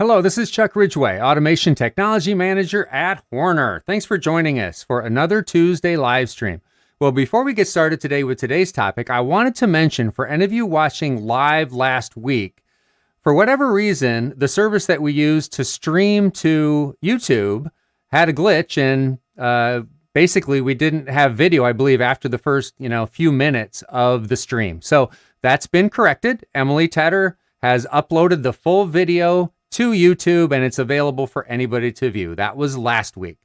Hello, this is Chuck Ridgway, Automation Technology Manager at Horner. Thanks for joining us for another Tuesday live stream. Well, before we get started today with today's topic, I wanted to mention for any of you watching live last week, for whatever reason, the service that we used to stream to YouTube had a glitch and basically we didn't have video, I believe, after the first, few minutes of the stream. So that's been corrected. Emily Tedder has uploaded the full video to YouTube, and it's available for anybody to view. That was last week.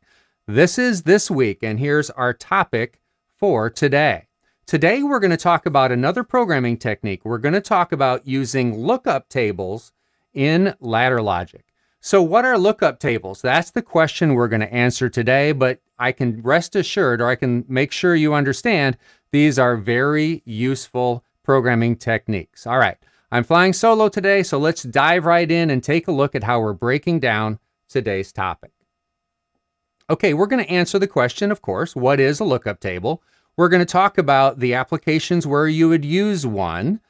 This is this week, and here's our topic for today. Today, we're going to talk about another programming technique. We're going to talk about using lookup tables in ladder logic. So what are lookup tables? That's the question we're going to answer today, but I can rest assured, or I can make sure you understand, these are very useful programming techniques. All right. I'm flying solo today, so let's dive right in and take a look at how we're breaking down today's topic. Okay, we're going to answer the question, of course, what is a lookup table? We're going to talk about the applications where you would use one.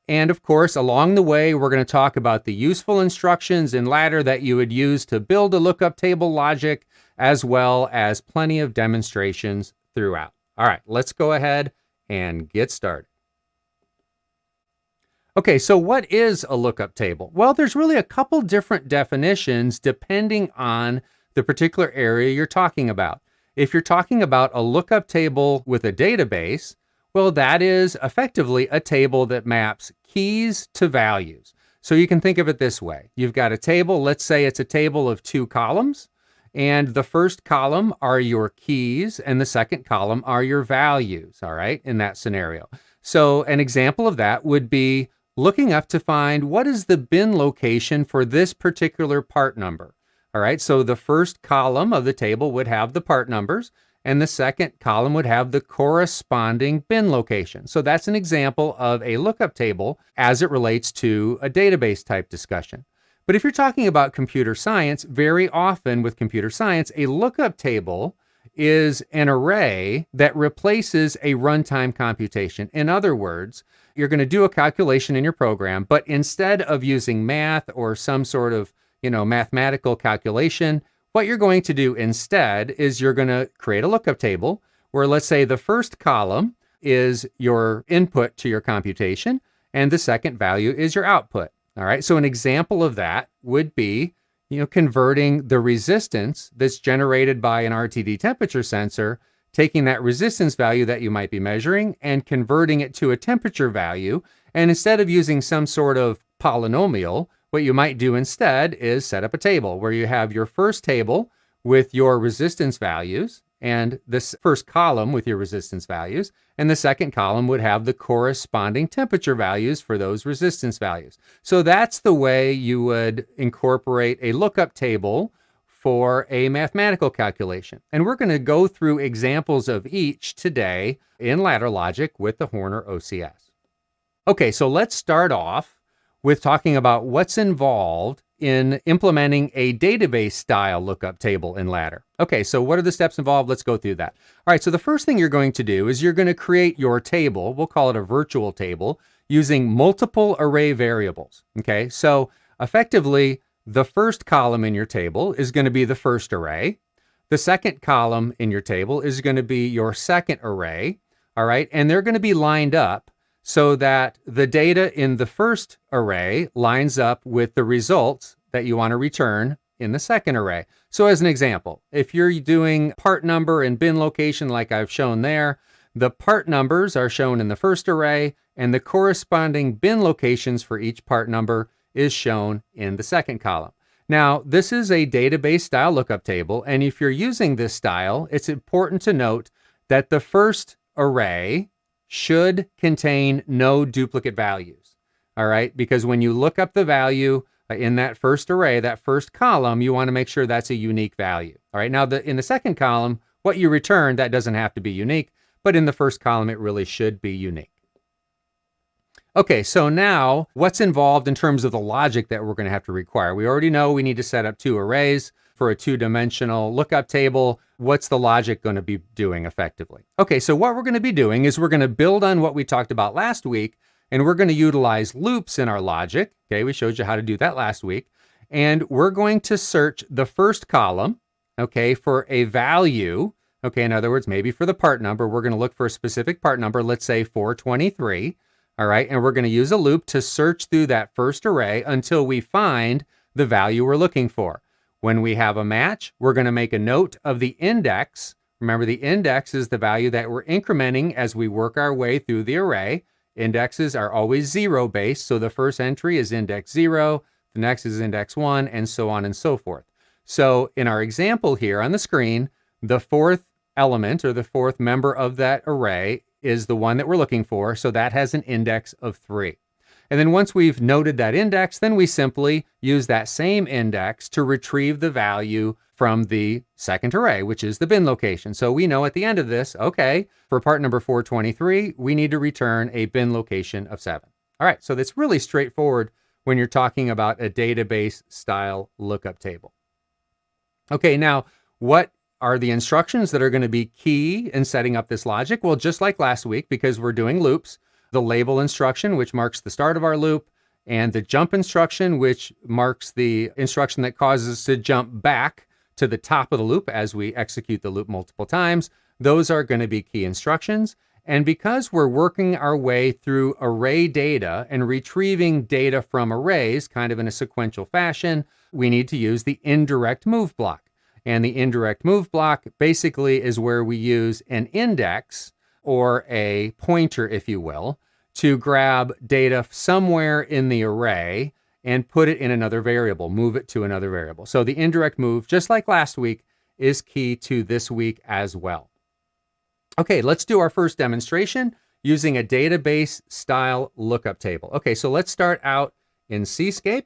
And of course, along the way, we're going to talk about the useful instructions in ladder that you would use to build a lookup table logic, as well as plenty of demonstrations throughout. All right, let's go ahead and get started. Okay, so what is a lookup table? Well, there's really a couple different definitions depending on the particular area you're talking about. If you're talking about a lookup table with a database, well, that is effectively a table that maps keys to values. So you can think of it this way. You've got a table, let's say it's a table of 2 columns, and the first column are your keys, and the second column are your values, all right, in that scenario. So an example of that would be looking up to find what is the bin location for this particular part number. All right, so the first column of the table would have the part numbers, and the second column would have the corresponding bin location. So that's an example of a lookup table as it relates to a database type discussion. But if you're talking about computer science, very often with computer science, a lookup table is an array that replaces a runtime computation. In other words, you're going to do a calculation in your program, but instead of using math or some sort of, mathematical calculation, what you're going to do instead is you're going to create a lookup table where, let's say, the first column is your input to your computation and the second value is your output. All right. So an example of that would be, converting the resistance that's generated by an RTD temperature sensor, taking that resistance value that you might be measuring and converting it to a temperature value. And instead of using some sort of polynomial, what you might do instead is set up a table where you have your first table with your resistance values and this first column with your resistance values, and the second column would have the corresponding temperature values for those resistance values. So that's the way you would incorporate a lookup table for a mathematical calculation. And we're going to go through examples of each today in ladder logic with the Horner OCS. Okay, so let's start off with talking about what's involved in implementing a database style lookup table in ladder. Okay, so what are the steps involved? Let's go through that. All right, so the first thing you're going to do is you're going to create your table. We'll call it a virtual table using multiple array variables. Okay, so effectively, the first column in your table is going to be the first array. The second column in your table is going to be your second array. All right, and they're going to be lined up so that the data in the first array lines up with the results that you want to return in the second array. So as an example, if you're doing part number and bin location like I've shown there, the part numbers are shown in the first array and the corresponding bin locations for each part number is shown in the second column. Now, this is a database style lookup table, and if you're using this style, it's important to note that the first array should contain no duplicate values, all right? Because when you look up the value in that first array, that first column, you want to make sure that's a unique value, all right? Now, in the second column, what you return, that doesn't have to be unique, but in the first column, it really should be unique. Okay, so now what's involved in terms of the logic that we're going to have to require? We already know we need to set up 2 arrays for a 2-dimensional lookup table. What's the logic going to be doing effectively? Okay, so what we're going to be doing is we're going to build on what we talked about last week, and we're going to utilize loops in our logic. Okay, we showed you how to do that last week. and we're going to search the first column, okay, for a value. Okay, in other words, maybe for the part number, we're going to look for a specific part number, let's say 423. All right, and we're going to use a loop to search through that first array until we find the value we're looking for. When we have a match, we're going to make a note of the index. Remember, the index is the value that we're incrementing as we work our way through the array. Indexes are always 0 based, so the first entry is index 0, the next is index 1, and so on and so forth. So in our example here on the screen, the fourth element or the fourth member of that array is the one that we're looking for, so that has an index of 3. And then once we've noted that index, then we simply use that same index to retrieve the value from the second array, which is the bin location. So we know at the end of this, okay, for part number 423, we need to return a bin location of 7. All right, so that's really straightforward when you're talking about a database style lookup table. Okay, now what are the instructions that are going to be key in setting up this logic? Well, just like last week, because we're doing loops, the label instruction, which marks the start of our loop, and the jump instruction, which marks the instruction that causes us to jump back to the top of the loop as we execute the loop multiple times. Those are going to be key instructions. And because we're working our way through array data and retrieving data from arrays kind of in a sequential fashion, we need to use the indirect move block. And the indirect move block basically is where we use an index or a pointer, if you will, to grab data somewhere in the array and put it in another variable, move it to another variable. So the indirect move, just like last week, is key to this week as well. Okay, let's do our first demonstration using a database style lookup table. Okay, so let's start out in Cscape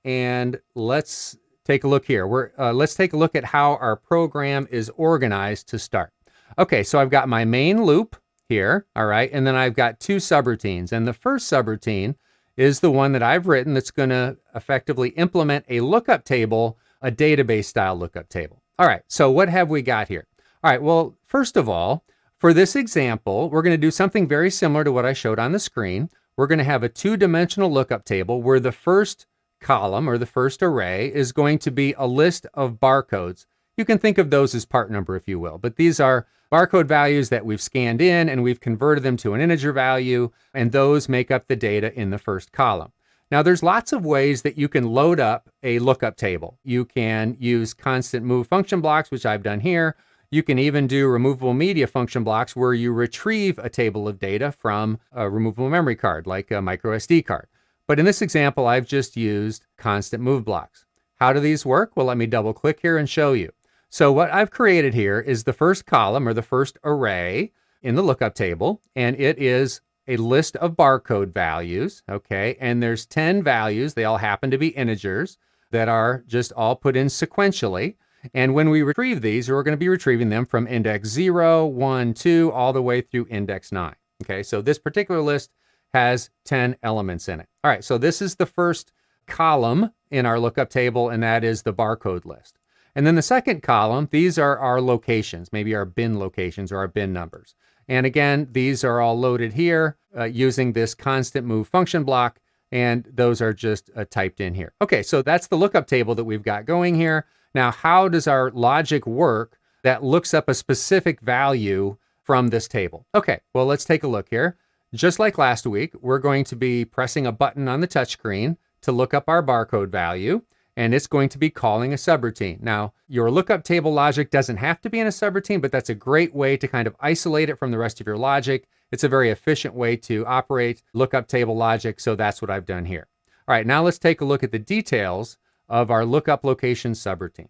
and let's take a look here. Let's take a look at how our program is organized to start. Okay, so I've got my main loop here, all right, and then I've got two subroutines. And the first subroutine is the one that I've written that's going to effectively implement a lookup table, a database style lookup table. All right, so what have we got here? All right, well, first of all, for this example, we're going to do something very similar to what I showed on the screen. We're going to have a two-dimensional lookup table where the first column or the first array is going to be a list of barcodes. You can think of those as part number, if you will, but these are barcode values that we've scanned in and we've converted them to an integer value, and those make up the data in the first column. Now, there's lots of ways that you can load up a lookup table. You can use constant move function blocks, which I've done here. You can even do removable media function blocks where you retrieve a table of data from a removable memory card, like a micro SD card. But in this example, I've just used constant move blocks. How do these work? Well, let me double click here and show you. So what I've created here is the first column or the first array in the lookup table, and it is a list of barcode values, okay? And there's 10 values. They all happen to be integers that are just all put in sequentially. And when we retrieve these, we're going to be retrieving them from index 0, 1, 2, all the way through index 9, okay? So this particular list has 10 elements in it. All right, so this is the first column in our lookup table, and that is the barcode list. And then the second column, these are our locations, maybe our bin locations or our bin numbers. And again, these are all loaded here using this constant move function block, and those are just typed in here. Okay, so that's the lookup table that we've got going here. Now, how does our logic work that looks up a specific value from this table? Okay, well, let's take a look here. Just like last week, we're going to be pressing a button on the touchscreen to look up our barcode value, and it's going to be calling a subroutine. Now, your lookup table logic doesn't have to be in a subroutine, but that's a great way to kind of isolate it from the rest of your logic. It's a very efficient way to operate lookup table logic, so that's what I've done here. All right, now let's take a look at the details of our lookup location subroutine.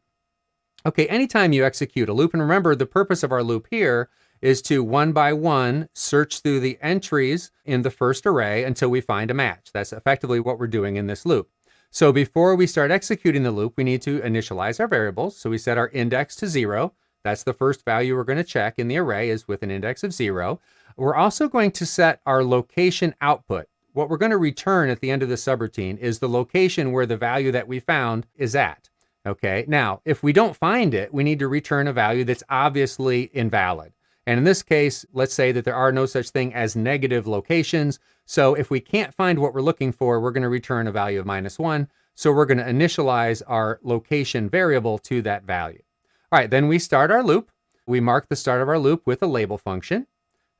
Okay, anytime you execute a loop, and remember the purpose of our loop here is to one by one search through the entries in the first array until we find a match. That's effectively what we're doing in this loop. So before we start executing the loop, we need to initialize our variables. So we set our index to 0. That's the first value we're going to check in the array is with an index of 0. We're also going to set our location output. What we're going to return at the end of the subroutine is the location where the value that we found is at. Okay, now if we don't find it, we need to return a value that's obviously invalid. And in this case, let's say that there are no such thing as negative locations. So if we can't find what we're looking for, we're going to return a value of -1. So we're going to initialize our location variable to that value. All right, then we start our loop. We mark the start of our loop with a label function.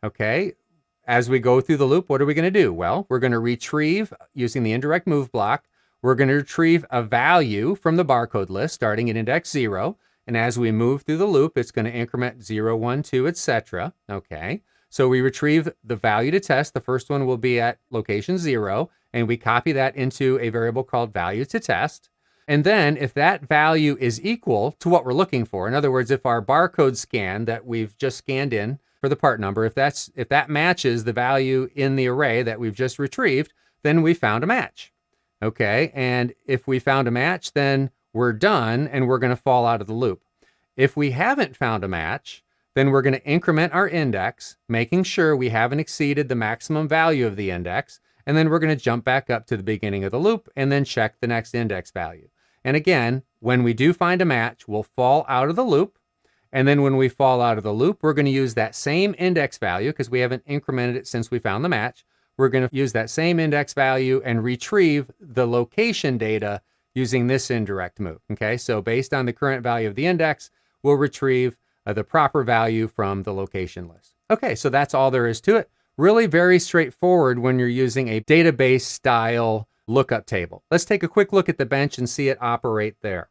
Okay, as we go through the loop, what are we going to do? Well, we're going to retrieve, using the indirect move block, we're going to retrieve a value from the barcode list starting at index 0. And as we move through the loop, it's going to increment 0, 1, 2, etc. Okay, so we retrieve the value to test. The first one will be at location 0, and we copy that into a variable called value to test. And then if that value is equal to what we're looking for, in other words, if our barcode scan that we've just scanned in for the part number, if that matches the value in the array that we've just retrieved, then we found a match. Okay, and if we found a match, then we're done and we're going to fall out of the loop. If we haven't found a match, then we're going to increment our index, making sure we haven't exceeded the maximum value of the index, and then we're going to jump back up to the beginning of the loop and then check the next index value. And again, when we do find a match, we'll fall out of the loop. And then when we fall out of the loop, we're going to use that same index value, because we haven't incremented it since we found the match. We're going to use that same index value and retrieve the location data using this indirect move. Okay, so based on the current value of the index, we'll retrieve the proper value from the location list. Okay, so that's all there is to it. Really very straightforward when you're using a database style lookup table. Let's take a quick look at the bench and see it operate there.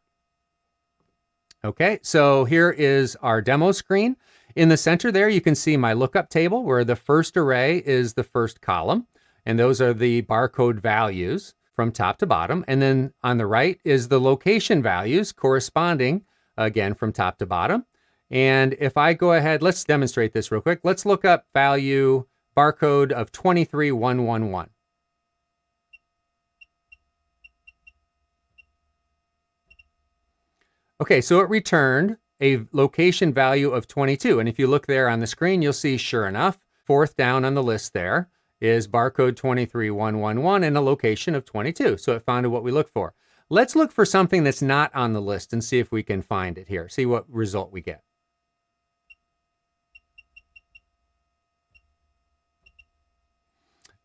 Okay, so here is our demo screen. In the center there, you can see my lookup table where the first array is the first column, and those are the barcode values from top to bottom. And then on the right is the location values corresponding, again, from top to bottom. And if I go ahead, let's demonstrate this real quick. Let's look up value barcode of 23111. Okay, so it returned a location value of 22. And if you look there on the screen, you'll see, sure enough, fourth down on the list there is barcode 23111 and a location of 22. So it found what we look for. Let's look for something that's not on the list and see if we can find it here. See what result we get.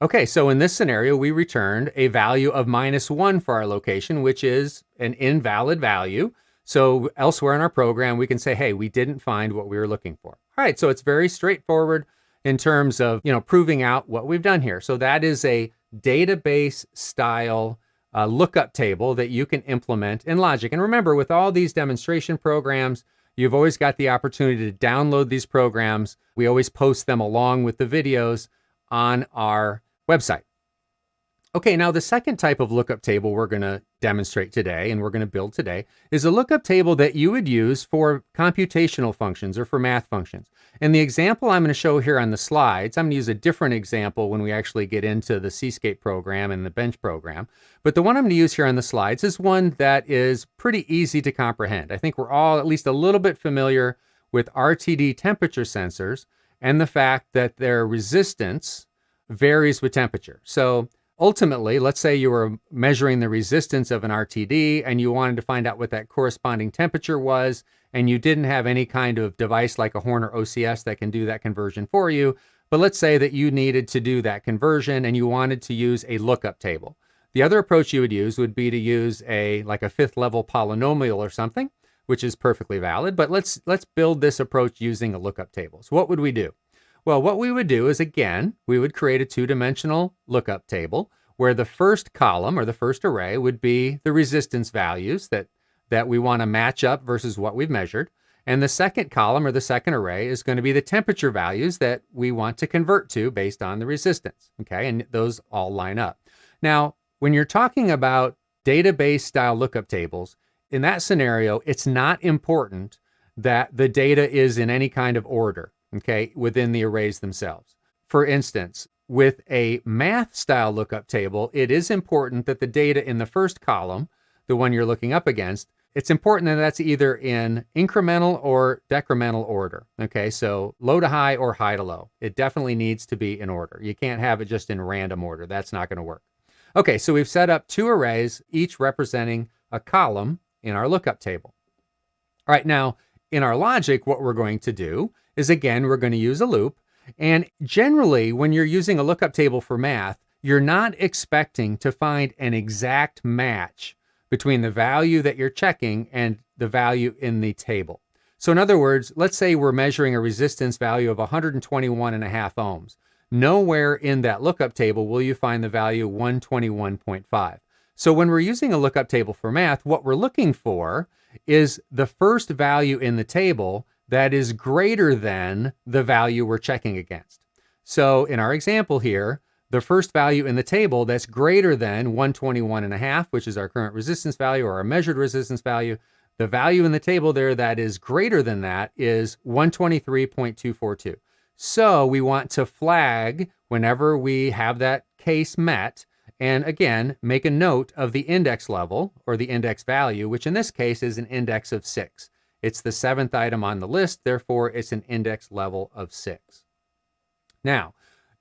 Okay, so in this scenario, we returned a value of -1 for our location, which is an invalid value. So elsewhere in our program, we can say, hey, we didn't find what we were looking for. All right, so it's very straightforward in terms of, proving out what we've done here. So that is a database style lookup table that you can implement in Logic. And remember, with all these demonstration programs, you've always got the opportunity to download these programs. We always post them along with the videos on our website. Okay, now the second type of lookup table we're going to demonstrate today and we're going to build today is a lookup table that you would use for computational functions or for math functions. And the example I'm going to show here on the slides, I'm going to use a different example when we actually get into the Cscape program and the bench program. But the one I'm going to use here on the slides is one that is pretty easy to comprehend. I think we're all at least a little bit familiar with RTD temperature sensors and the fact that their resistance varies with temperature. So ultimately, let's say you were measuring the resistance of an RTD and you wanted to find out what that corresponding temperature was, and you didn't have any kind of device like a Horner OCS that can do that conversion for you. But let's say that you needed to do that conversion and you wanted to use a lookup table. The other approach you would use would be to use like a fifth level polynomial or something, which is perfectly valid. But let's build this approach using a lookup table. So what would we do? Well, what we would do is, again, we would create a two-dimensional lookup table where the first column or the first array would be the resistance values that we want to match up versus what we've measured. And the second column or the second array is going to be the temperature values that we want to convert to based on the resistance. Okay, and those all line up. Now, when you're talking about database style lookup tables, in that scenario, it's not important that the data is in any kind of order, okay, within the arrays themselves. For instance, with a math style lookup table, it is important that the data in the first column, the one you're looking up against, it's important that that's either in incremental or decremental order. Okay, so low to high or high to low. It definitely needs to be in order. You can't have it just in random order. That's not going to work. Okay, so we've set up two arrays, each representing a column in our lookup table. All right, now in our logic, what we're going to do is, again, we're going to use a loop. And generally, when you're using a lookup table for math, you're not expecting to find an exact match between the value that you're checking and the value in the table. So in other words, let's say we're measuring a resistance value of 121.5 ohms. Nowhere in that lookup table will you find the value 121.5. So when we're using a lookup table for math, what we're looking for is the first value in the table that is greater than the value we're checking against. So in our example here, the first value in the table that's greater than 121.5, which is our current resistance value or our measured resistance value, the value in the table there that is greater than that is 123.242. So we want to flag whenever we have that case met, and again, make a note of the index level or the index value, which in this case is an index of 6. It's the 7th item on the list, therefore it's an index level of 6. Now,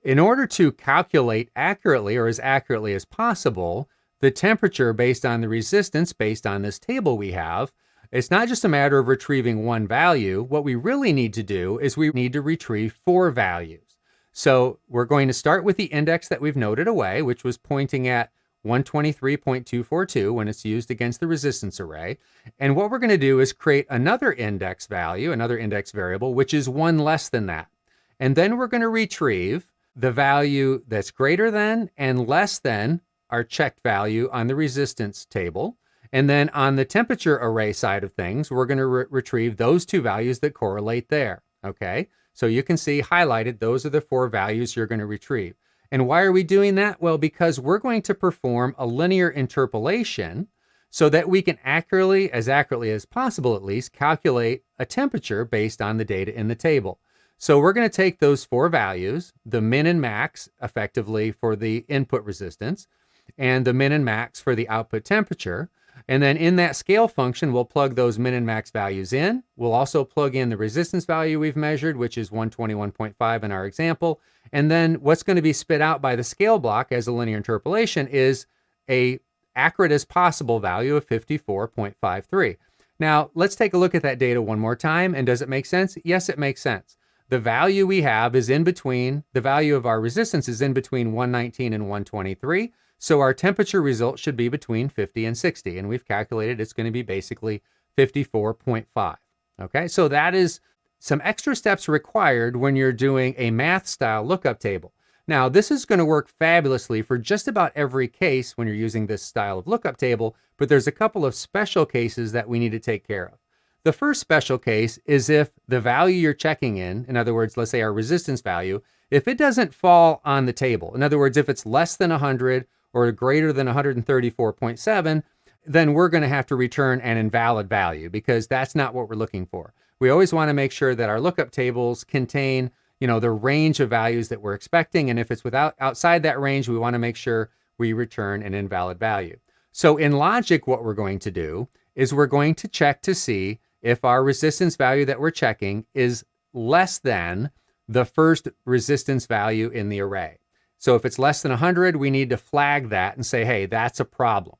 in order to calculate accurately or as accurately as possible, the temperature based on the resistance based on this table we have, it's not just a matter of retrieving one value. What we really need to do is we need to retrieve 4 values. So we're going to start with the index that we've noted away, which was pointing at 123.242 when it's used against the resistance array. And what we're going to do is create another index value, another index variable, which is 1 less than that. And then we're going to retrieve the value that's greater than and less than our checked value on the resistance table. And then on the temperature array side of things, we're going to retrieve those 2 values that correlate there. Okay, so you can see highlighted, those are the 4 values you're going to retrieve. And why are we doing that? Well, because we're going to perform a linear interpolation so that we can accurately as possible at least, calculate a temperature based on the data in the table. So we're going to take those 4 values, the min and max effectively for the input resistance, and the min and max for the output temperature. And then in that scale function, we'll plug those min and max values in. We'll also plug in the resistance value we've measured, which is 121.5 in our example. And then what's going to be spit out by the scale block as a linear interpolation is a accurate as possible value of 54.53. Now, let's take a look at that data one more time. And does it make sense? Yes, it makes sense. The value we have is in between, the value of our resistance is in between 119 and 123. So our temperature result should be between 50 and 60. And we've calculated it's going to be basically 54.5. Okay, so that is some extra steps required when you're doing a math style lookup table. Now, this is going to work fabulously for just about every case when you're using this style of lookup table, but there's a couple of special cases that we need to take care of. The first special case is if the value you're checking in other words, let's say our resistance value, if it doesn't fall on the table, in other words, if it's less than 100 or greater than 134.7, then we're going to have to return an invalid value because that's not what we're looking for. We always want to make sure that our lookup tables contain, the range of values that we're expecting. And if it's outside that range, we want to make sure we return an invalid value. So in logic, what we're going to do is we're going to check to see if our resistance value that we're checking is less than the first resistance value in the array. So if it's less than 100, we need to flag that and say, hey, that's a problem.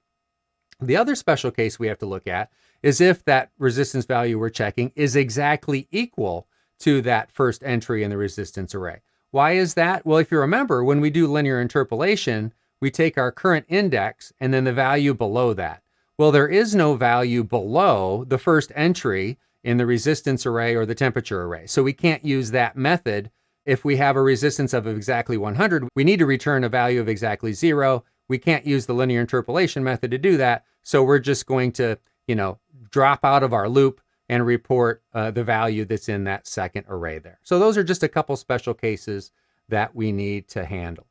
The other special case we have to look at is if that resistance value we're checking is exactly equal to that first entry in the resistance array. Why is that? Well, if you remember, when we do linear interpolation, we take our current index and then the value below that. Well, there is no value below the first entry in the resistance array or the temperature array. So we can't use that method. If we have a resistance of exactly 100, we need to return a value of exactly 0. We can't use the linear interpolation method to do that. So we're just going to, drop out of our loop and report the value that's in that second array there. So those are just a couple special cases that we need to handle.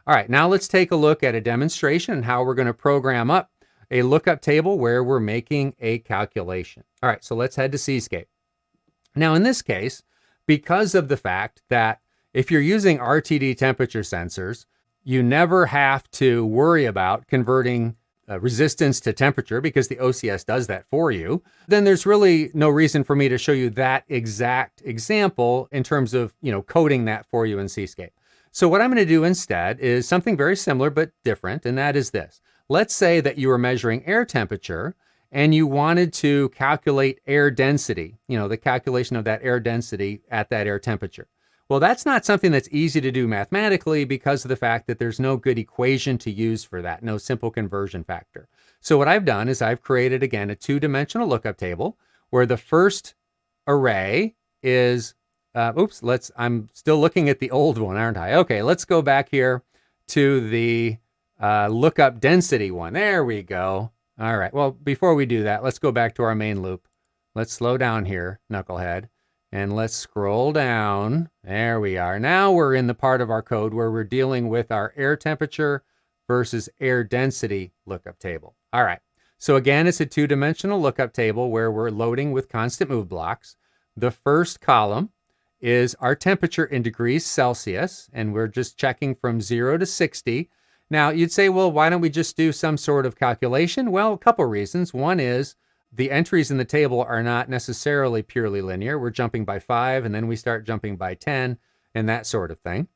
All right, now let's take a look at a demonstration and how we're going to program up a lookup table where we're making a calculation. All right, so let's head to Seascape. Now in this case, because of the fact that if you're using RTD temperature sensors, you never have to worry about converting resistance to temperature because the OCS does that for you, then there's really no reason for me to show you that exact example in terms of, coding that for you in Seascape. So what I'm going to do instead is something very similar but different, and that is this. Let's say that you were measuring air temperature and you wanted to calculate air density, the calculation of that air density at that air temperature. Well, that's not something that's easy to do mathematically because of the fact that there's no good equation to use for that, no simple conversion factor. So what I've done is I've created, again, a two-dimensional lookup table where the first array is, I'm still looking at the old one, aren't I? Okay, let's go back here to the lookup density one. There we go. All right, well, before we do that, let's go back to our main loop. Let's slow down here, knucklehead. And let's scroll down. There we are. Now we're in the part of our code where we're dealing with our air temperature versus air density lookup table. All right. So again, it's a two-dimensional lookup table where we're loading with constant move blocks. The first column is our temperature in degrees Celsius, and we're just checking from 0 to 60. Now, you'd say, well, why don't we just do some sort of calculation? Well, a couple reasons. One is the entries in the table are not necessarily purely linear. We're jumping by 5, and then we start jumping by 10, and that sort of thing.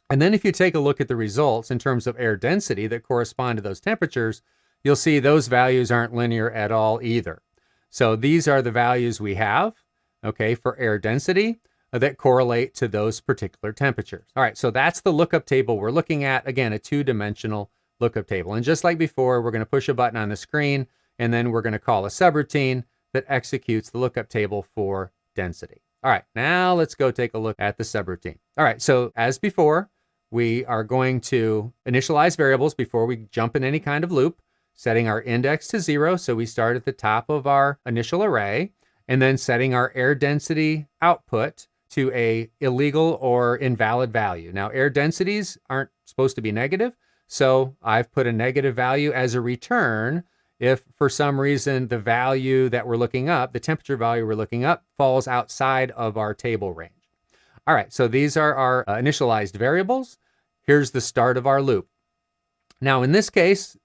And then if you take a look at the results in terms of air density that correspond to those temperatures, you'll see those values aren't linear at all either. So these are the values we have, okay, for air density that correlate to those particular temperatures. All right, so that's the lookup table we're looking at. Again, a two-dimensional lookup table. And just like before, we're going to push a button on the screen, and then we're going to call a subroutine that executes the lookup table for density. All right, now let's go take a look at the subroutine. All right, so as before, we are going to initialize variables before we jump in any kind of loop, setting our index to 0, so we start at the top of our initial array, and then setting our air density output to a illegal or invalid value. Now, air densities aren't supposed to be negative, so I've put a negative value as a return if for some reason the value that we're looking up, the temperature value we're looking up, falls outside of our table range. All right, so these are our initialized variables. Here's the start of our loop. Now in this case,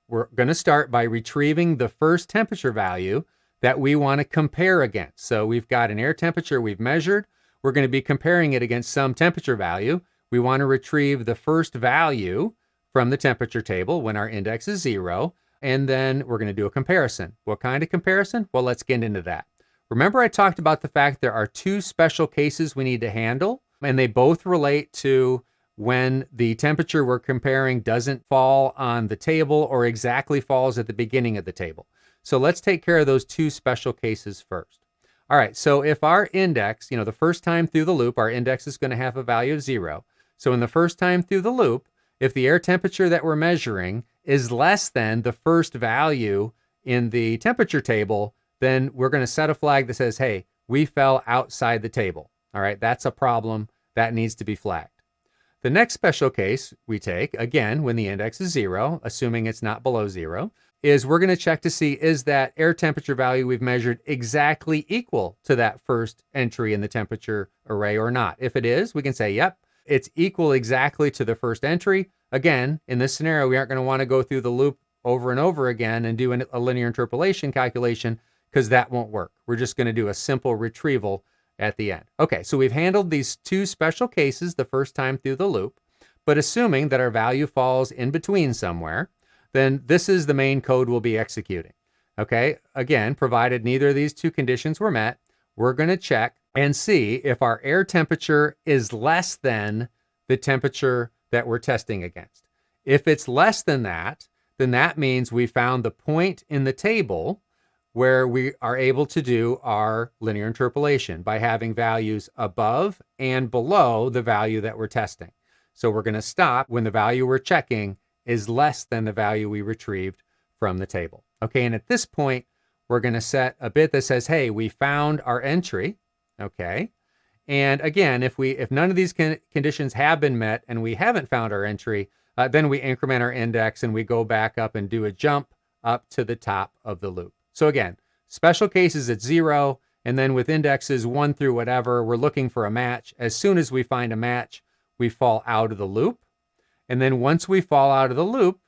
we're going to start by retrieving the first temperature value that we want to compare against. So we've got an air temperature we've measured. We're going to be comparing it against some temperature value. We want to retrieve the first value from the temperature table when our index is 0. And then we're going to do a comparison. What kind of comparison? Well, let's get into that. Remember I talked about the fact there are two special cases we need to handle, and they both relate to when the temperature we're comparing doesn't fall on the table or exactly falls at the beginning of the table. So let's take care of those two special cases first. All right, so if our index, the first time through the loop, our index is going to have a value of 0. So in the first time through the loop, if the air temperature that we're measuring is less than the first value in the temperature table, then we're going to set a flag that says, hey, we fell outside the table. All right, that's a problem that needs to be flagged. The next special case we take, again, when the index is 0, assuming it's not below 0, is we're going to check to see, is that air temperature value we've measured exactly equal to that first entry in the temperature array or not? If it is, we can say, yep, it's equal exactly to the first entry. Again, in this scenario, we aren't going to want to go through the loop over and over again and do a linear interpolation calculation because that won't work. We're just going to do a simple retrieval at the end. Okay, so we've handled these two special cases the first time through the loop, but assuming that our value falls in between somewhere, then this is the main code we'll be executing. Okay, again, provided neither of these two conditions were met, we're going to check and see if our air temperature is less than the temperature that we're testing against. If it's less than that, then that means we found the point in the table where we are able to do our linear interpolation by having values above and below the value that we're testing. So we're going to stop when the value we're checking is less than the value we retrieved from the table. Okay, and at this point, we're going to set a bit that says, hey, we found our entry. Okay, and again, if none of these conditions have been met and we haven't found our entry, then we increment our index and we go back up and do a jump up to the top of the loop. So again, special cases at 0, and then with indexes 1 through whatever, we're looking for a match. As soon as we find a match, we fall out of the loop. And then once we fall out of the loop,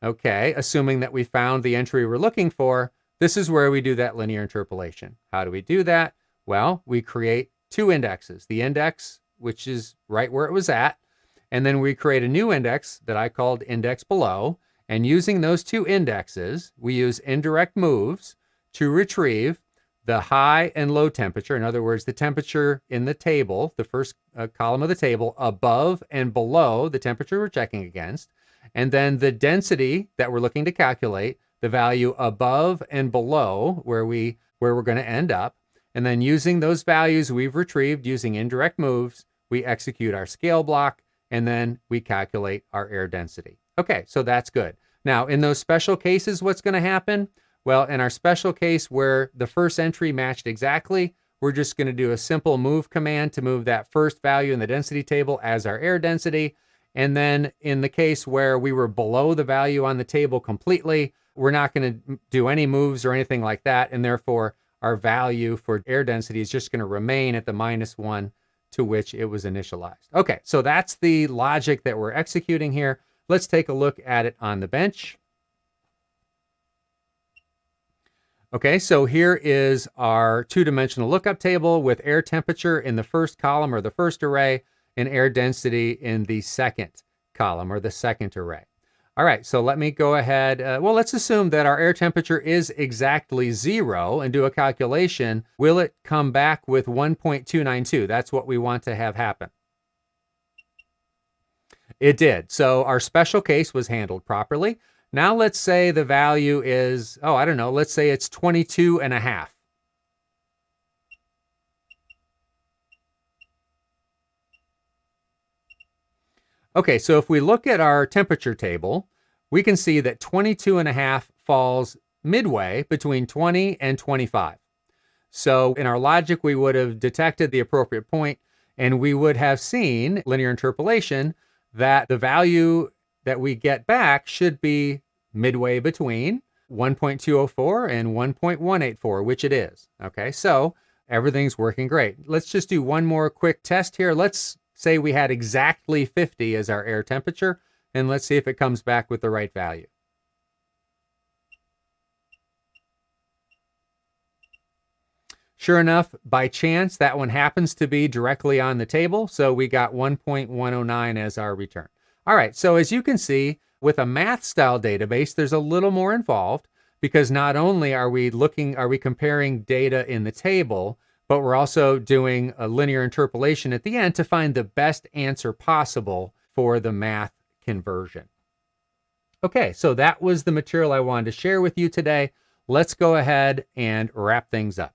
okay, assuming that we found the entry we're looking for, this is where we do that linear interpolation. How do we do that? Well, we create two indexes. The index, which is right where it was at, and then we create a new index that I called index below. And using those two indexes, we use indirect moves to retrieve the high and low temperature. In other words, the temperature in the table, the first column of the table, above and below the temperature we're checking against. And then the density that we're looking to calculate, the value above and below where we're going to end up. And then using those values we've retrieved using indirect moves, we execute our scale block, and then we calculate our air density. Okay, so that's good. Now, in those special cases, what's going to happen? Well, in our special case where the first entry matched exactly, we're just going to do a simple move command to move that first value in the density table as our air density. And then in the case where we were below the value on the table completely, we're not going to do any moves or anything like that. And therefore, our value for air density is just going to remain at the -1 to which it was initialized. Okay, so that's the logic that we're executing here. Let's take a look at it on the bench. Okay, so here is our two-dimensional lookup table with air temperature in the first column or the first array and air density in the second column or the second array. All right, so let me go ahead. Well, let's assume that our air temperature is exactly 0 and do a calculation. Will it come back with 1.292? That's what we want to have happen. It did. So our special case was handled properly. Now let's say the value is, I don't know, let's say it's 22.5. Okay, so if we look at our temperature table, we can see that 22.5 falls midway between 20 and 25. So in our logic, we would have detected the appropriate point, and we would have seen linear interpolation that the value that we get back should be midway between 1.204 and 1.184, which it is. Okay, so everything's working great. Let's just do one more quick test here. Let's say we had exactly 50 as our air temperature, and let's see if it comes back with the right value. Sure enough, by chance, that one happens to be directly on the table, so we got 1.109 as our return. All right, so as you can see, with a math-style database, there's a little more involved because not only are we comparing data in the table, but we're also doing a linear interpolation at the end to find the best answer possible for the math conversion. Okay, so that was the material I wanted to share with you today. Let's go ahead and wrap things up.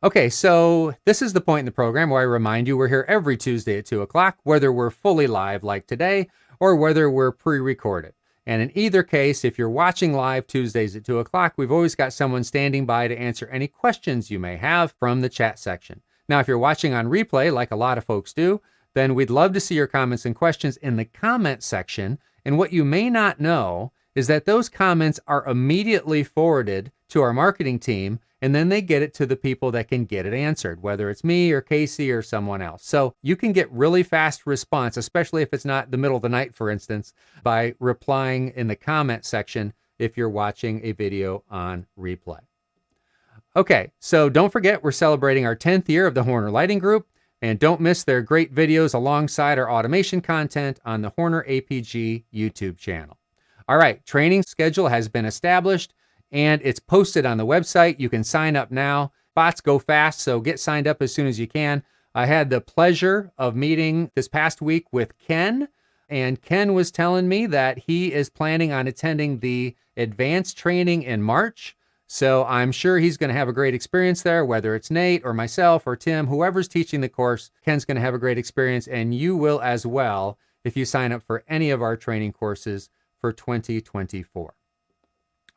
Okay, so this is the point in the program where I remind you we're here every Tuesday at 2 o'clock, whether we're fully live like today or whether we're pre-recorded. And in either case, if you're watching live Tuesdays at 2 o'clock, we've always got someone standing by to answer any questions you may have from the chat section. Now, if you're watching on replay, like a lot of folks do, then we'd love to see your comments and questions in the comment section. And what you may not know is that those comments are immediately forwarded to our marketing team, and then they get it to the people that can get it answered, whether it's me or Casey or someone else. So you can get really fast response, especially if it's not the middle of the night, for instance, by replying in the comment section if you're watching a video on replay. Okay, so don't forget we're celebrating our 10th year of the Horner Lighting Group, and don't miss their great videos alongside our automation content on the Horner APG YouTube channel. All right, training schedule has been established, and it's posted on the website. You can sign up now. Spots go fast, so get signed up as soon as you can. I had the pleasure of meeting this past week with Ken, and Ken was telling me that he is planning on attending the advanced training in March. So I'm sure he's going to have a great experience there, whether it's Nate or myself or Tim, whoever's teaching the course. Ken's going to have a great experience, and you will as well if you sign up for any of our training courses for 2024.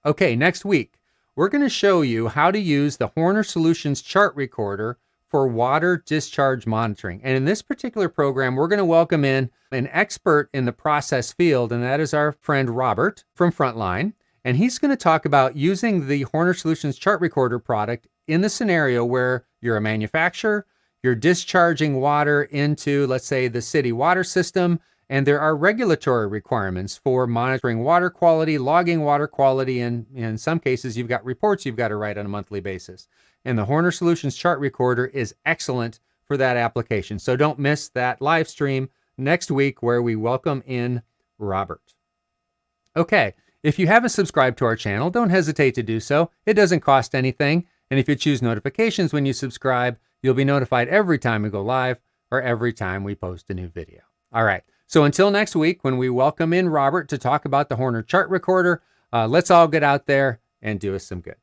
Okay, next week, we're going to show you how to use the Horner Solutions chart recorder for water discharge monitoring. And in this particular program, we're going to welcome in an expert in the process field, and that is our friend Robert from Frontline. And he's going to talk about using the Horner Solutions chart recorder product in the scenario where you're a manufacturer, you're discharging water into, let's say, the city water system, and there are regulatory requirements for monitoring water quality, logging water quality, and in some cases, you've got reports you've got to write on a monthly basis. And the Horner Solutions chart recorder is excellent for that application. So don't miss that live stream next week where we welcome in Robert. Okay, if you haven't subscribed to our channel, don't hesitate to do so. It doesn't cost anything, And if you choose notifications when you subscribe, you'll be notified every time we go live or every time we post a new video. All right. So until next week, when we welcome in Robert to talk about the Horner chart recorder, let's all get out there and do us some good.